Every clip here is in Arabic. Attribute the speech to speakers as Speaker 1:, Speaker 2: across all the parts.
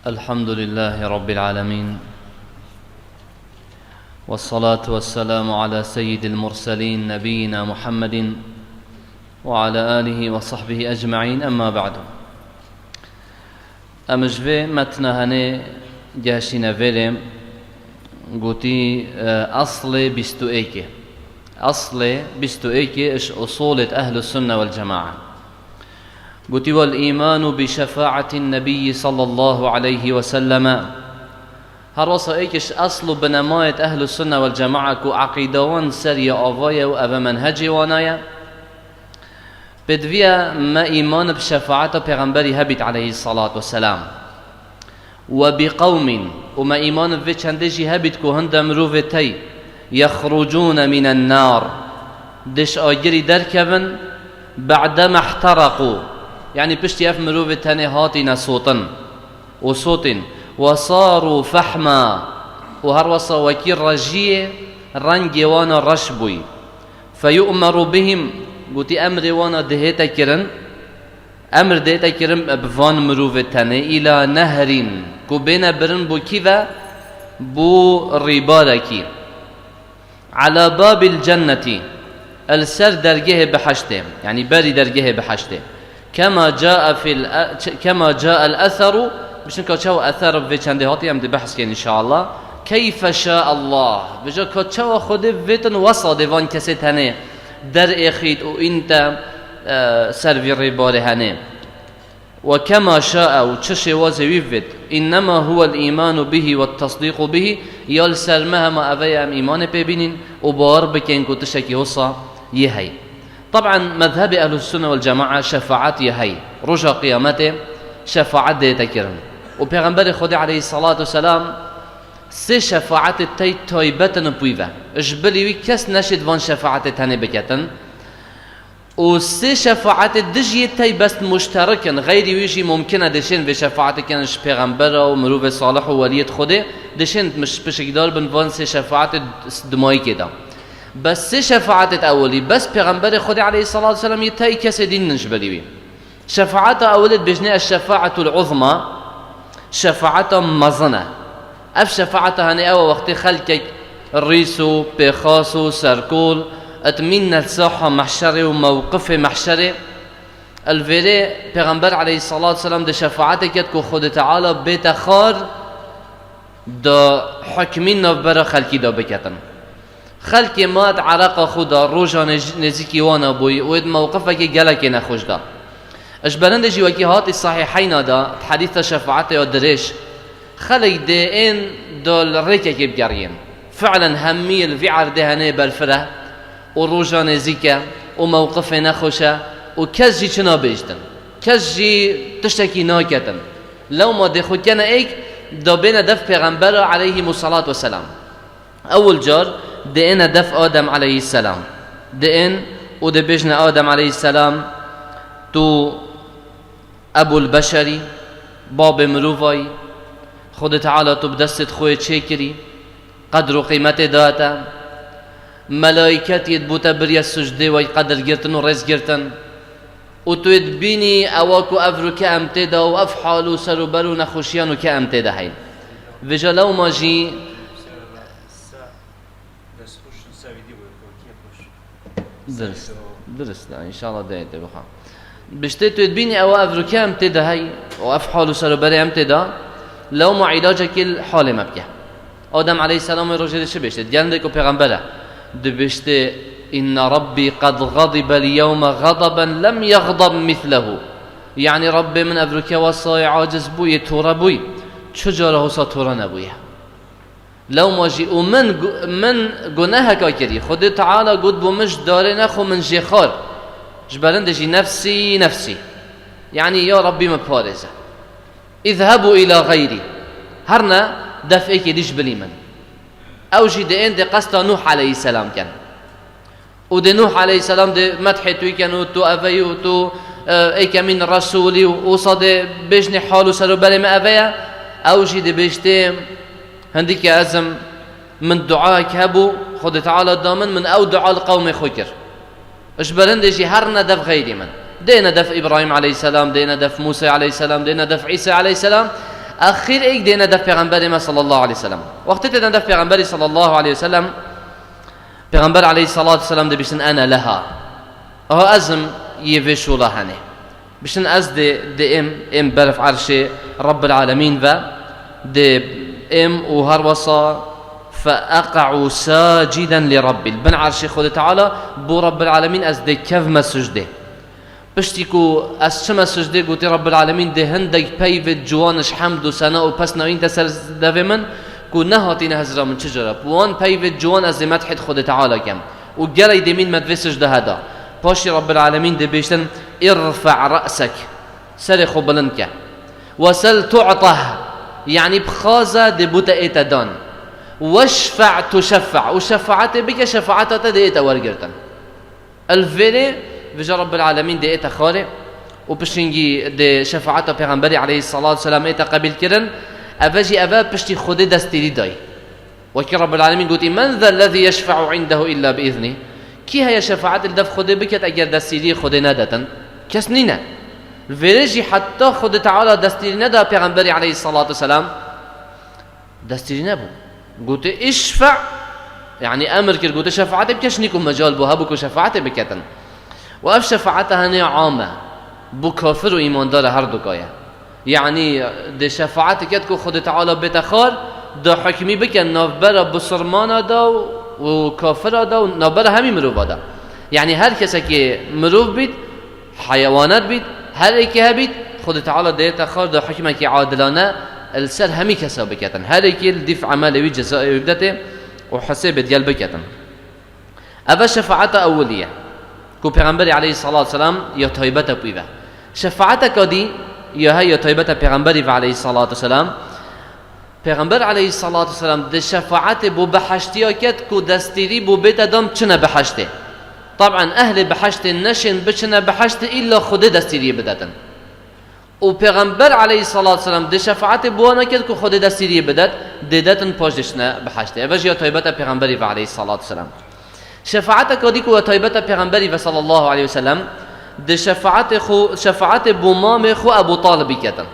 Speaker 1: الحمد لله رب العالمين، والصلاة والسلام على سيد المرسلين نبينا محمد وعلى آله وصحبه أجمعين. أما بعد، أمجفي متنا هني جاشينا فيلم قوتي أصل بستوئيكي إش أصولة أهل السنة والجماعة. قوتي والإيمان بشفاعة النبي صلى الله عليه وسلم. هروسا إيكش أصل بنماية أهل السنة والجماعة كو عقيدوان سريا آوايا وأبا منهجي وانايا بدفيا ما إيمان بشفاعة پیغمبري هبت عليه الصلاة والسلام، وبقوم وما إيمان في چندجي هبت كو هند مروفتي يخرجون من النار دش آجري دركبن بعدما احترقوا، يعني پشت يف مروفتني هاتنا صوتا وصوت وصاروا فحما وهروسا وكي رجيه رنجي وانا رشبوي فيؤمر بهم. قلت أمر وانا دهيتا كرن أمر دهيتا كرن بفان مروفتني إلى نهر كو بين برن بو كذا بو ريباركي على باب الجنة السر درجه بحشته، يعني باري درجه بحشته كما جاء الأثر بشن كتشو أثر في چنده دي بحث كين إن شاء الله. كيف شاء الله بجا كتشو خود فيتن وصد وان كسيت هنه در اخيت وانت سرفي ريبار هنه وكما شاء وتششي وزي فيت إنما هو الإيمان به والتصديق به يال سرمها ما أبيام إيمان ببينين وبار بكين كتشكي هصا يهي. طبعا مذهب أهل السنة والجماعة شفاعات يهي رجع قيامته شفاعت ديتا كرن وبيغمبر خدا عليه الصلاة والسلام سه شفاعت تي تايبتن بويفا اجبلي وي كس نشد وان شفاعت تاني بكتن و سه شفاعت دجي تي بس مشتركن غير ويجي ممكنه دشين في شفاعت كانش بيغمبر و مروف صالح و وليت خدا دشين مش بشكدار بن وان سه شفاعت دماي كده بس سه شفاعت اولي بس بيغمبر خدا عليه الصلاة والسلام يتاي كس دين نجبلي وي شفاعته أولد بجناء الشفاعة العظمى شفاعة مظنة أف شفاعته هني أول وقت خلقك الريسو بخاسو سركول أتمنى الساحة محشري وموقف محشري الفيري پیغمبر عليه الصلاة والسلام ده شفاعتك يدكو خود تعالى بيت خار ده حكمين نفبرا خلقي ده بكتن خلقي مات عرق خدا روجا نزيكي وانا بوي ويد موقفك جلك نخوش ده اجبرند جي وكي هات الصحيحين دا حديث شفاعته يدريش خلي دين دول ريكا كيب جارين فعلا همي الفعر دهني بالفره وروجا نزيكا وموقف نخوشا وكزجي چنا بيجتن كزجي تشتكي ناكتن لو ما دخل كان ايك دا بين دف پیغمبر عليه الصلاة والسلام. اول جار دين دف آدم عليه السلام دين وده بيجنا آدم عليه السلام تو ابو البشري باب مروفاي خود تعالى تو بدست خوي تشكري قدر وقيمته داتا ملائكت يدبوتا بريا السجده وي قدر جرتن ورز جرتن وتو يدبيني اواكو افرو كامتدا وافحالو سروبرو نخوشيانو كامتدا هين فيجا لو ما جي درس ان شاء الله دايت بخا بشتيتو يدبيني او افركا امتدا هاي وافحالو سروبري امتدا لو ما علاجك الحال مبكى آدم عليه السلام رجل شو بيشت جندك وبيغمبره دبشت إن ربي قد غضب اليوم غضبا لم يغضب مثله، يعني ربي من افركا وصاي عاجز بوي تورا بوي شجره سطورا نبويا لو ما جي ومن جناها كاكري خد تعالى قد بمش دارنا خو من جخار جبرندجي نفسي يعني يا ربي مبارزة اذهبوا إلى غيري هرنا دفئك ديش بليمن أو جدين دي قصة نوح عليه السلام كان ودي نوح عليه السلام دي مدحتوي كانوا تو أفيو تو ايك من رسولي وصد بيجني حالو سرو بالي ما أفيا أو جدي بيجتي هنديك أزم من دعائك هبو خد تعالى الضامن من أو دعاء القوم خكر اجبرندجي هرنا دف غيري من دينا دف إبراهيم عليه السلام دينا دف موسى عليه السلام دينا دف عيسى عليه السلام آخر ایک دینا دف پیغمبر ما صلی الله علیه وسلم وقتی تدن دف پیغمبری صلی الله علیه وسلم پیغمبر علیه الصلاة والسلام ده بيشن أنا لها أهو أزم يفشوا لهنه بيشن أز ده إم برف عرش رب العالمين ده إم وهر وصا فأقعوا ساجدا لرب البن عرش خود تعالى بو رب العالمين أز ده كيف ما سجده بشتيكو أز شما سجده قوتي رب العالمين ده هندك بيفت جوانش حمد و سناء و پس نوين تسر دفه من كو نهاتين هزرا من چجرا وان بيفت جوان از مدحت خود تعالى كم و جري دمين مدفه سجده هذا باشي رب العالمين ده بيشتن ارفع رأسك سرخو بلنك وسل تعطه يعني بخازة ده بوتا ايتا دان واشفع تشفع وشفعت بك شفاعت ده ايتا ورگرتن الفيري بجا رب العالمين ده ايتا خالي وبشنجي ده شفاعت پیغمبر عليه الصلاة والسلام ايتا قبل كرن افجي افا بشتي خود دستيري داي وكي رب العالمين قلت من ذا الذي يشفع عنده إلا بإذنه كي هي شفاعت الدف خود بكت اگر دستيري خود ندتن كس نينا الفيريجي حتى خود تعالى دستيري ندا پیغمبر عليه الصلاة والسلام دستيري نبو قلت اشفع يعني امر كر قلت شفاعت بكش نيكم مجال بو هبكو شفاعت بكتن واف شفاعتها هني عامة بو كافر و ايمان دار هر دكايا يعني ده شفاعت كتكو خود تعالى بتخار ده حكمي بكن نافبرا بسرمانا دا و كافر دا و نافبرا همي مروفا دا يعني هر كسا كي مروف بيت حيوانات بيت هر ايكي هبيت خود تعالى ده تخار ده حكمة كي عادلانه السر همي كسا بكتن هر ايكي الدفع عمالي جزاء يبدته وحساب ديال بكتن أفا شفاعت أولية كو پیغمبر عليه الصلاة والسلام يا طيبتا بيبا شفاعتك دي يا هي طيبتا پیغمبر عليه الصلاة والسلام پیغمبر عليه الصلاة والسلام ده شفاعت بو بحشتيا كت كو دستيري بو بيت دم چنا بحشته طبعا أهل بحشت نشن بچنا بحشت إلا خود دستيري بدتن و پیغمبر عليه الصلاة والسلام ده شفاعت بو انا كت كو خود دستيري بدت ددتن پاشدشنا بحشته أفجي يا طيبتا پیغمبر عليه الصلاة والسلام شفاعتك وديك وطيبة پیغمبر صلى الله عليه وسلم ده شفاعت بو مام خو أبو طالب كتن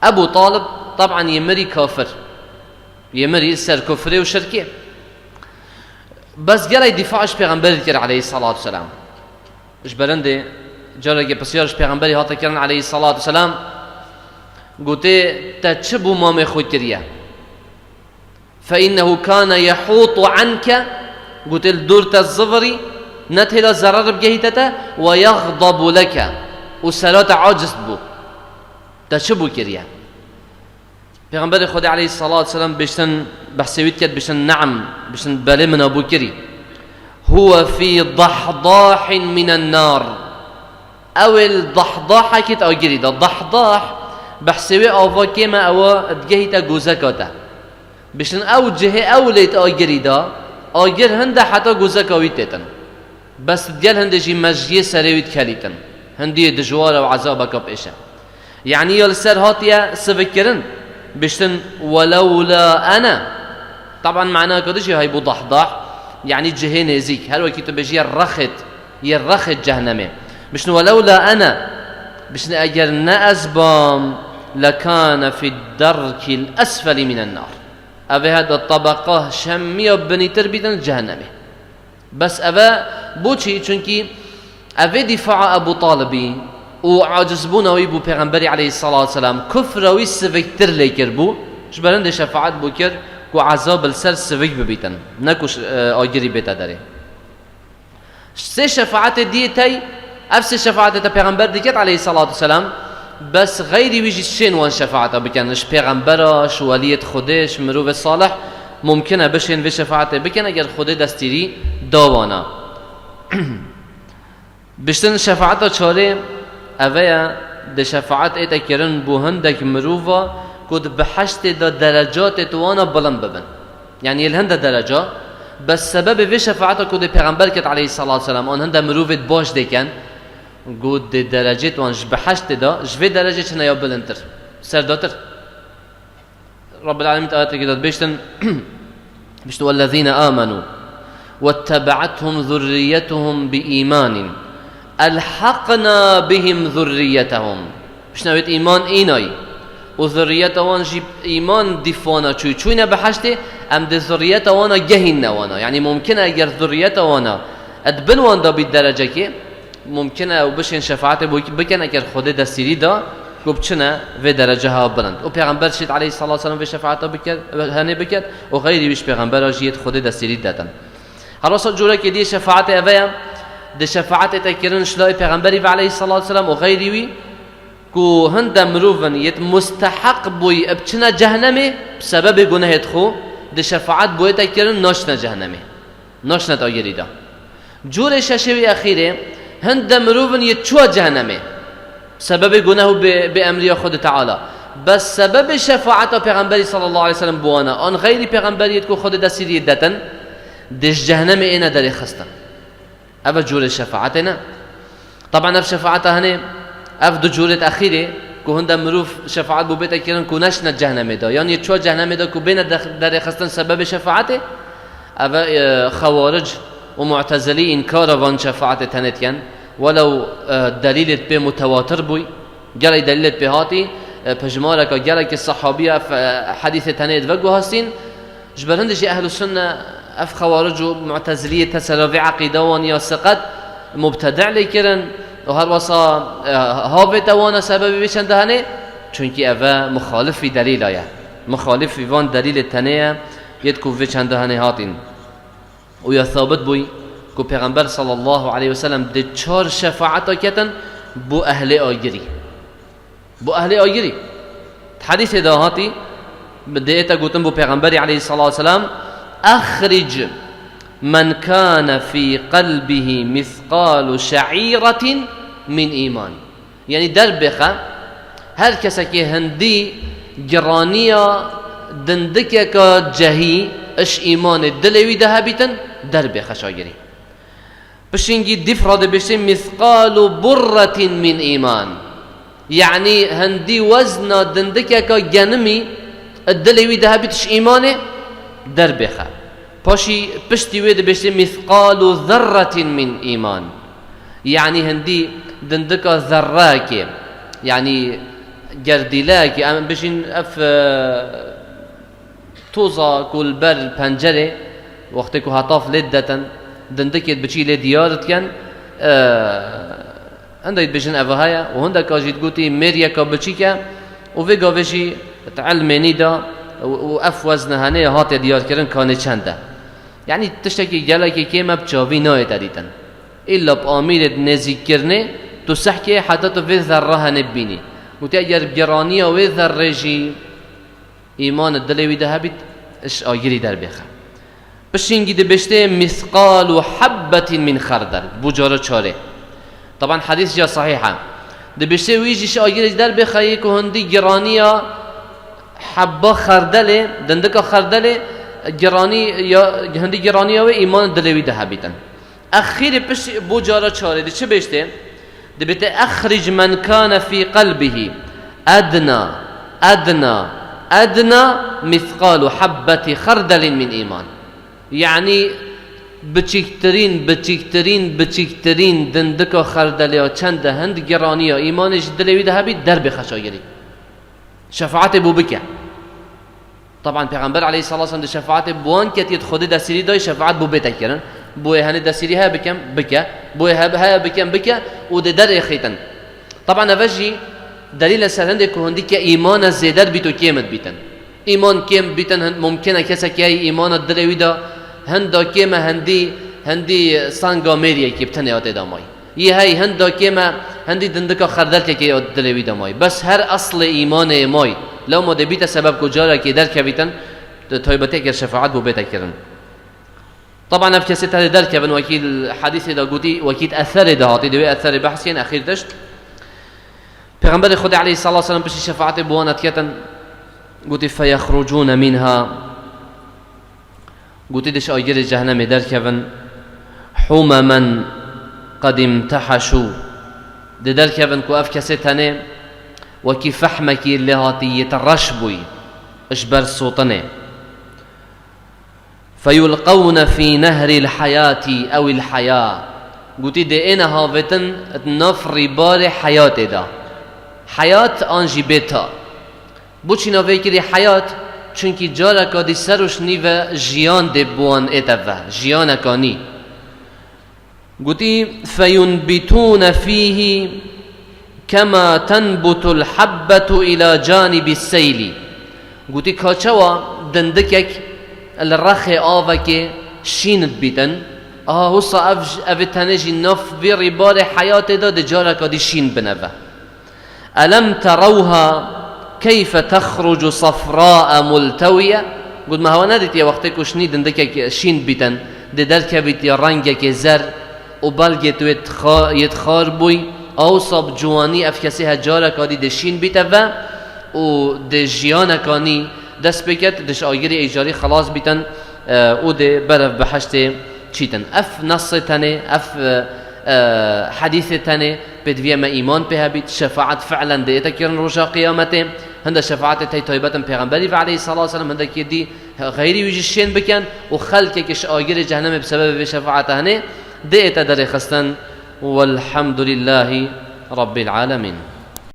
Speaker 1: أبو طالب طبعا يمري كافر يمري سر كفره وشركه بس جرى دفاعش پیغمبر كر عليه الصلاة والسلام اش برنده جرى بسيارش پیغمبر هاتا كرن عليه الصلاة والسلام قلت تتشبو مام خو كريا فإنه كان يحوط عنك قلت الدورة الزفري نتهل الزرار بجهتته ويغضب لك والصلاة عاجز بو تشبو كريا پیغمبر خدا عليه الصلاة والسلام بشتن بحسويت كد بشتن نعم بشتن بالي من أبو كري هو في ضحضاح من النار أو الضحضاح كت أو جري ده الضحضاح بحسوي أو كما أو جهته جوزكاته بشتن أو جهة أو ليت أو جري ده آگر هنده حتی گوزکاوی تیتن بس دیال هنده جی مجیه سریوید کلیتن هندی دجوار و عذاب کب ایشه يعني يلسر هاتيا سفكرن بشتن ولولا أنا طبعا معناه كدش هاي بضحضاح يعني جهين يزيك هل وكيتو بيجي يرخت جهنمه بشن ولولا أنا بشن أجر نأزبام لكان في الدرك الأسفل من النار أبي هذا الطبقة شمية بني تربية جهنمه بس أبا بوشي چونكي أبي دفاع أبو طالبي وعاجزبونه ويبو پیغمبري عليه الصلاة والسلام كفر ويسفكتر ليكر بو شبرند شفاعت بو كر كو عذاب السر سفك ببيتن نكوش آجري بيتا داري سي شفاعت ديتي أفس شفاعت تا پیغمبر ديكت عليه الصلاة والسلام بس غيري ويجي الشين وان شفاعته بكنش پیغمبرش وليت خودش مروف صالح ممکنه بشین و شفاعت بکن اگر خود دستیری داوانا بشتن شفاعت چاره اویا ده شفاعت ایتا کرن بو هندک مروفا کد بحشت دا درجات توانا بلند ببن يعني الهند درجة بس سبب في شفاعته كود پیغمبر كت عليه الصلاة والسلام آن هند مروفت باش ديكن قد درجة وانش بحشت دا جوه درجة چنه یا بلندتر سرداتر رب العالمين آيات كده بيشتن والذين آمنوا واتبعتهم ذريتهم بإيمان ألحقنا بهم ذريتهم بشنويت إيمان إيناي و ذریت وان جی ایمان دیفانا چوینه بحشته ام ده ذریت وانا گهین نوانا. یعنی ممکنه اگر ذریت وانا ادبن وان دا بید درجه که ممکنه او بشین شفاعت بکن اگر خود دستیری دا گفت چنه و درجه ها برند. و پیغمبر شد علیه الصلاة والسلام و شفاعت هنه بکد و غیری بیش پیغمبر جیت خود دستیری دادن. خلاص جوره که دی شفاعت اویم ده شفاعت تکرن شلای پیغمبری و علیه الصلاة والسلام و غیری وی کو هند مروفن یت مستحق بوی ابچنا جهنمه بسبب گناهت خو ده شفاعت بوی تکرن ناشنا جهنمه ناشنا تاگری دا. جور ششوی اخیره هند مروفن یت چوا جهنمه سبب گناه به امر خود تعالی بس سبب شفاعت پیغمبری صلی الله علیه وسلم بوانا آن غیری پیغمبریت کو خود دستیری دتن دش جهنم اینا در خستن اول جور شفاعتنا. طبعا اف شفاعت هنه اف دو جورت اخیره که هند مروف شفاعت بو بیت کردن کو نشنا جهنم دا یعنی چو جهنم دا کو بین در خستن سبب شفاعت اول خوارج و معتزلی انکار وان شفاعت تنتین ولو دلیلت به متواتر بوی جلی دلیلت به هاتی پجماله که جلی که صحابیه حدیث تنید وگو هستین جبرندش اهل السنه اف خوارج و معتزلی تسلوی عقیده وان یا سقط مبتدع لیکرن و هر وصا هاوت وانا سبب بشن دهنه چونکی اوه مخالفی دلیل آیا مخالفی وان دلیل تنیه ید کو بشن دهنه هاتین و یا ثابت بوی که پیغمبر صلی الله علیه وسلم ده 4 شفاعت کتن بو اهل آگری بو اهل آگری حدیث دهاتی بدیتا گوتن بو پیغمبری علیه الصلاة والسلام اخرج من كان في قلبه مثقال شعيرة من إيمان. يعني دربخه هر کسی که هندی جرانیا دندکه که جهی اش ایمان دلوی ده بیتن دربخه شاگری بشینگی دفراده بشه مثقال برة من ایمان یعنی هندی وزن دندکه که جنمی دلوی ده بیتش ایمان دربخه پاشی پشتی وید بشه مثقال ذره من ایمان یعنی هندی دندکا ذره که یعنی گردیله که ام بشین اف توزا کل بر پنجره وقتی که هطاف لدتن دندکت بچی لدیارت کن هندایت بشین اوهایا و هندک آجید گوتی مریا که بچی که و ویگا بشی تعلمینی دا و اف وزنهانه هات دیار کردن کانه چنده یعنی تشتکی گلکی که ما بچاوی نایت دیدن الا بآمیرت نزیک کرنه تو سحکه حتی تو وی ذره نبینی گوتی اگر گرانی و وی ذره جی ایمان دلوی ده بیت اش آگیری در بخه بشینگی ده بشته مثقال حبت من خردل بجاره چاره طبعا حدیث جا صحیحه ده بشته ویجیش آگیری در بخه که هندی گرانی حبا خردله دندکا خردله گرانی یا هندی گرانی و ایمان دلوی ده بیتن اخیر پش بجاره چاره ده چه بشته ده بته اخرج من کان فی قلبه ادنا ادنا ادنا مثقال حبت خردل من ایمان یعنی بچکترین دندکا خردله و چند هند گرانی و ایمانش دلوی ده بیت در بخشاگری شفاعت بو بکه طبعا پیغمبر علیه الصلاة والسلام شفاعت بوان کتیت خود دستیری دای شفاعت بو بتکرن بوی هنی دستیری ها بکم بکه بوی ها بکم بکه و ده در اخیتن طبعا اوجی دلیل سرنده که هندی که ایمان زیدر بیتو کیمت بیتن ایمان کیم بیتن ممکنه کسی که ایمان دلوی دا هندا کیم هندی سانگا میریه که بتنه آده دامای یه های هندا کیم هندی دندکا خردل که دلوی دامای بس هر اصل ایمان مای لو ما دبیت سبب کجاره که در کبیتن تایبته که شفاعت بو بیت کردن طبعا اف کسی تا در کبن وکیل حدیث دا گوتی وکیل اثر دا هاتی دوی اثر بحثین اخیر داشت پیغمبر خود علیه الصلاة والسلام پشت شفاعت بوانت کتن گوتی فیخرجون منها گوتی دش آگر جهنم در کبن حمما قد امتحشوا در کبن کو اف کسی تنه وكي فحمكي اللي هاتي يترشبوي اشبر صوتنه فيلقون في نهر الحياة او الحياة قلت دي انا هافتن نفر بار حياة دا حياة انجي بيتا بوچی نوی کری حیات چونکی جارا کادی سروش نیو جیان دی بوان اتوه جیان کانی قلتي فينبتون فيه كما تنبت الحبة إلى جانب السيل قلتي كاشوا دندكك الرخي آوك شينت بيتن هوصا أفتنجي نف في ربار حياة دا دجارك دي شين بنفه ألم تروها كيف تخرج صفراء ملتوية قلت ما هو نادت يا وقتك وشني دندكك شين بيتن دي دركبت يا رنجك زر وبلغت يتخار بوي اوصاب جواني افكسيها جارك دي دشين بيتوا و دجيانكاني دست بكت دش آگری ایجاری خلاص بیتن او ده برف بحشت چیتن اف نص تنه اف حديث تاني بدوية ما إيمان بها بيت شفاعة فعلا ديتا كيرن رجا قيامته هندا شفاعة تاي طيبة پیغمبري عليه الصلاة والسلام هندا كيدي غيري ويجيشين بكن وخلق كش آجر جهنم بسبب شفاعته هنه ديتا در خستن والحمد لله رب العالمين.